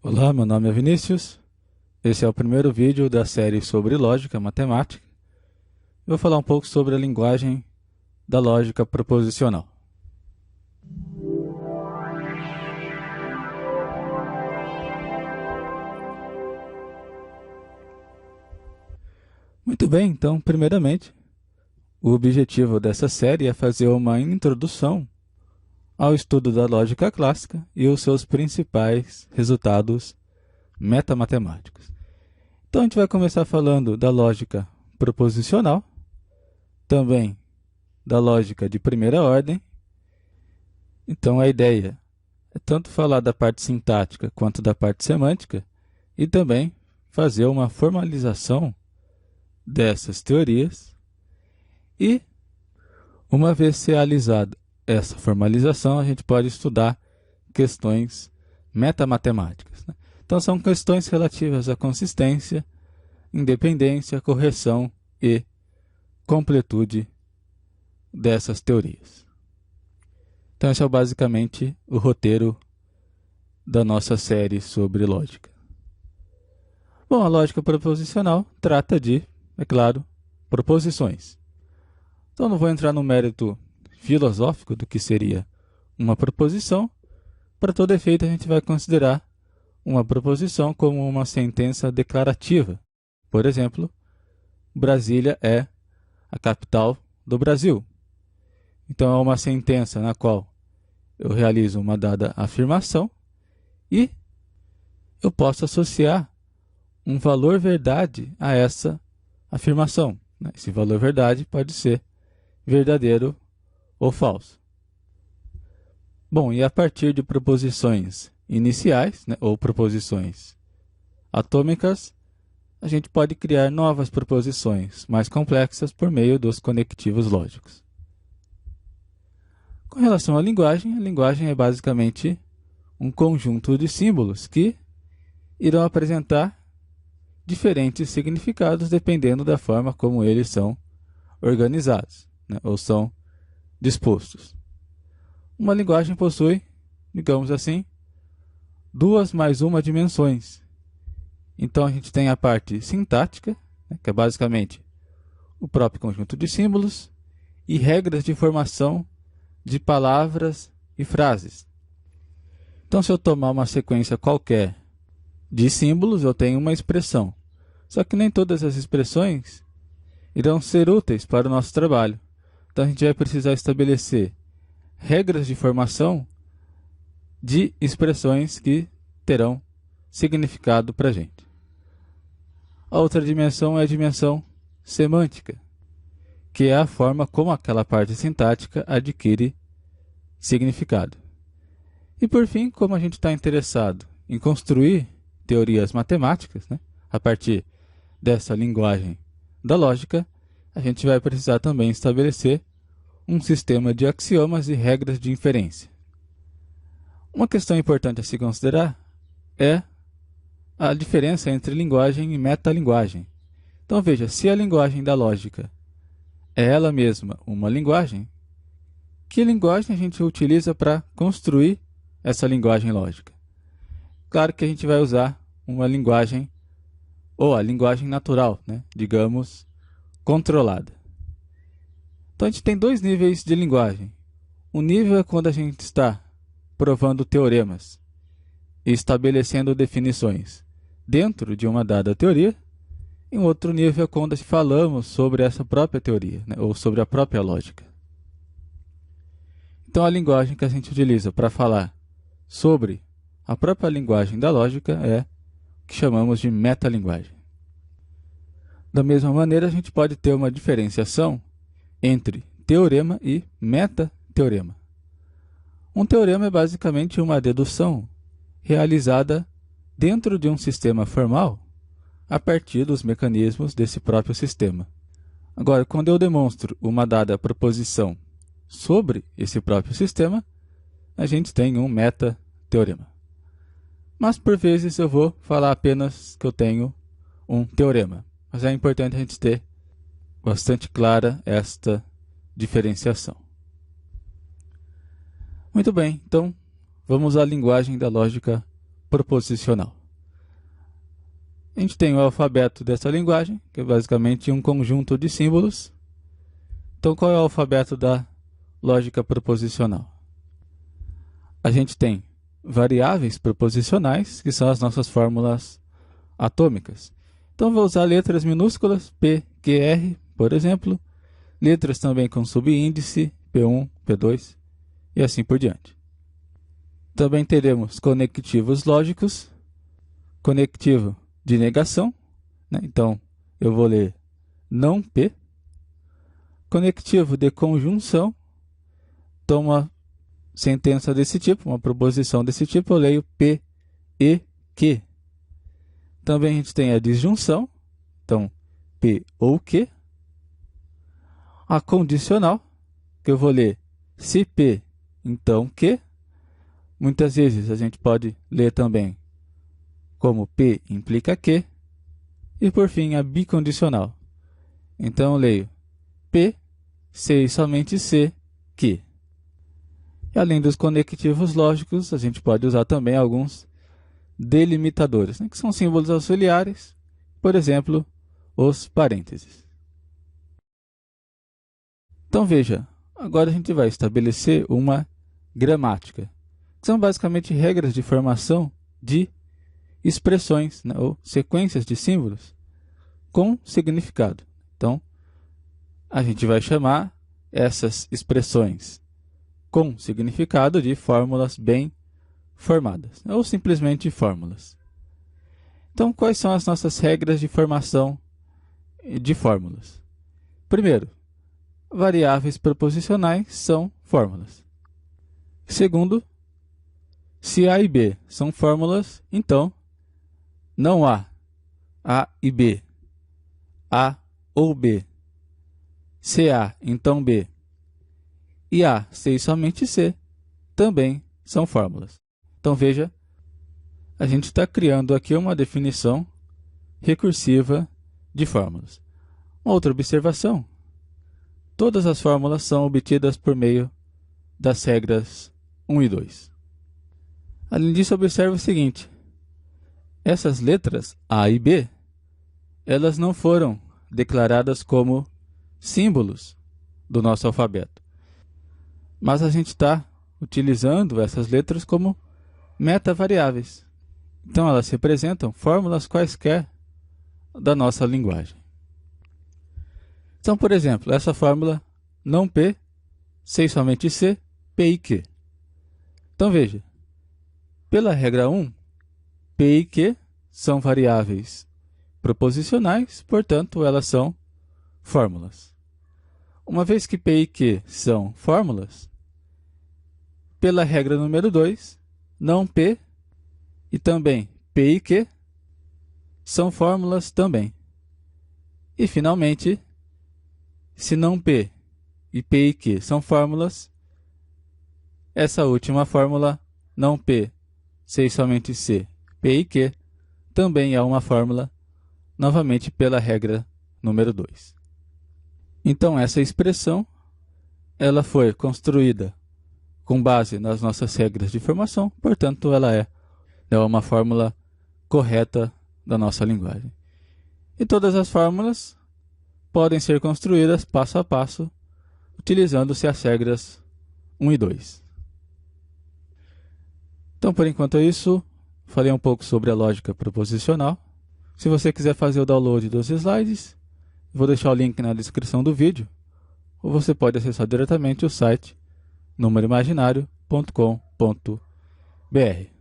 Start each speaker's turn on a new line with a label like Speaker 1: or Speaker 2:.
Speaker 1: Olá, meu nome é Vinícius. Esse é o primeiro vídeo da série sobre lógica matemática. Eu vou falar um pouco sobre a linguagem da lógica proposicional. Muito bem, então, primeiramente, o objetivo dessa série é fazer uma introdução ao estudo da lógica clássica e os seus principais resultados metamatemáticos. Então, a gente vai começar falando da lógica proposicional, também da lógica de primeira ordem. Então, a ideia é tanto falar da parte sintática quanto da parte semântica e também fazer uma formalização dessas teorias. E, uma vez realizada essa formalização, a gente pode estudar questões metamatemáticas, né? Então, são questões relativas à consistência, independência, correção e completude dessas teorias. Então, esse é basicamente o roteiro da nossa série sobre lógica. Bom, a lógica proposicional trata de, é claro, proposições. Então, não vou entrar no mérito filosófico do que seria uma proposição. Para todo efeito, a gente vai considerar uma proposição como uma sentença declarativa. Por exemplo, Brasília é a capital do Brasil. Então, é uma sentença na qual eu realizo uma dada afirmação e eu posso associar um valor verdade a essa afirmação. Esse valor verdade pode ser verdadeiro ou falso. Bom, e a partir de proposições iniciais, ou proposições atômicas, a gente pode criar novas proposições mais complexas por meio dos conectivos lógicos. Com relação à linguagem, a linguagem é basicamente um conjunto de símbolos que irão apresentar diferentes significados dependendo da forma como eles são organizados, ou são dispostos. Uma linguagem possui, digamos assim, 2 mais 1 dimensões. Então, a gente tem a parte sintática, que é basicamente o próprio conjunto de símbolos, e regras de formação de palavras e frases. Então, se eu tomar uma sequência qualquer de símbolos, eu tenho uma expressão. Só que nem todas as expressões irão ser úteis para o nosso trabalho. Então, a gente vai precisar estabelecer regras de formação de expressões que terão significado para a gente. A outra dimensão é a dimensão semântica, que é a forma como aquela parte sintática adquire significado. E, por fim, como a gente está interessado em construir teorias matemáticas, a partir dessa linguagem da lógica, a gente vai precisar também estabelecer um sistema de axiomas e regras de inferência. Uma questão importante a se considerar é a diferença entre linguagem e metalinguagem. Então, veja, se a linguagem da lógica é ela mesma uma linguagem, que linguagem a gente utiliza para construir essa linguagem lógica? Claro que a gente vai usar uma linguagem, ou a linguagem natural, digamos, controlada. Então, a gente tem 2 níveis de linguagem. Um nível é quando a gente está provando teoremas e estabelecendo definições dentro de uma dada teoria. E um outro nível é quando falamos sobre essa própria teoria, ou sobre a própria lógica. Então, a linguagem que a gente utiliza para falar sobre a própria linguagem da lógica é o que chamamos de metalinguagem. Da mesma maneira, a gente pode ter uma diferenciação entre teorema e metateorema. Um teorema é basicamente uma dedução realizada dentro de um sistema formal a partir dos mecanismos desse próprio sistema. Agora, quando eu demonstro uma dada proposição sobre esse próprio sistema, a gente tem um metateorema. Mas, por vezes, eu vou falar apenas que eu tenho um teorema. Mas é importante a gente ter bastante clara esta diferenciação. Muito bem, então vamos à linguagem da lógica proposicional. A gente tem o alfabeto dessa linguagem, que é basicamente um conjunto de símbolos. Então, qual é o alfabeto da lógica proposicional? A gente tem variáveis proposicionais, que são as nossas fórmulas atômicas. Então, vou usar letras minúsculas, P, Q, R, por exemplo. Letras também com subíndice, P1, P2 e assim por diante. Também teremos conectivos lógicos, conectivo de negação, né? Então, eu vou ler não P. Conectivo de conjunção, então uma sentença desse tipo, uma proposição desse tipo, eu leio P, E, Q. Também a gente tem a disjunção, então P ou Q. A condicional, que eu vou ler se P, então Q. Muitas vezes a gente pode ler também como P implica Q. E por fim a bicondicional. Então eu leio P, se e somente se, Q. E além dos conectivos lógicos, a gente pode usar também alguns delimitadores, né, que são símbolos auxiliares, por exemplo, os parênteses. Então veja, agora a gente vai estabelecer uma gramática, que são basicamente regras de formação de expressões, né, ou sequências de símbolos com significado. Então, a gente vai chamar essas expressões com significado de fórmulas bem formadas, ou simplesmente fórmulas. Então, quais são as nossas regras de formação de fórmulas? Primeiro, variáveis proposicionais são fórmulas. Segundo, se A e B são fórmulas, então não há A e B, A ou B. Se A, então B. E A, C e somente C, também são fórmulas. Então veja, a gente está criando aqui uma definição recursiva de fórmulas. Uma outra observação, todas as fórmulas são obtidas por meio das regras 1 e 2. Além disso, observe o seguinte, essas letras A e B, elas não foram declaradas como símbolos do nosso alfabeto, mas a gente está utilizando essas letras como metavariáveis. Então, elas representam fórmulas quaisquer da nossa linguagem. Então, por exemplo, essa fórmula não P, se e somente C, P e Q. Então, veja, pela regra 1, P e Q são variáveis proposicionais, portanto, elas são fórmulas. Uma vez que P e Q são fórmulas, pela regra número 2, não P e também P e Q são fórmulas também. E, finalmente, se não P e P e Q são fórmulas, essa última fórmula, não P, se e somente C, P e Q, também é uma fórmula, novamente pela regra número 2. Então, essa expressão ela foi construída com base nas nossas regras de formação, portanto, ela é uma fórmula correta da nossa linguagem. E todas as fórmulas podem ser construídas passo a passo, utilizando-se as regras 1 e 2. Então, por enquanto é isso. Falei um pouco sobre a lógica proposicional. Se você quiser fazer o download dos slides, vou deixar o link na descrição do vídeo, ou você pode acessar diretamente o site numeroimaginário.com.br.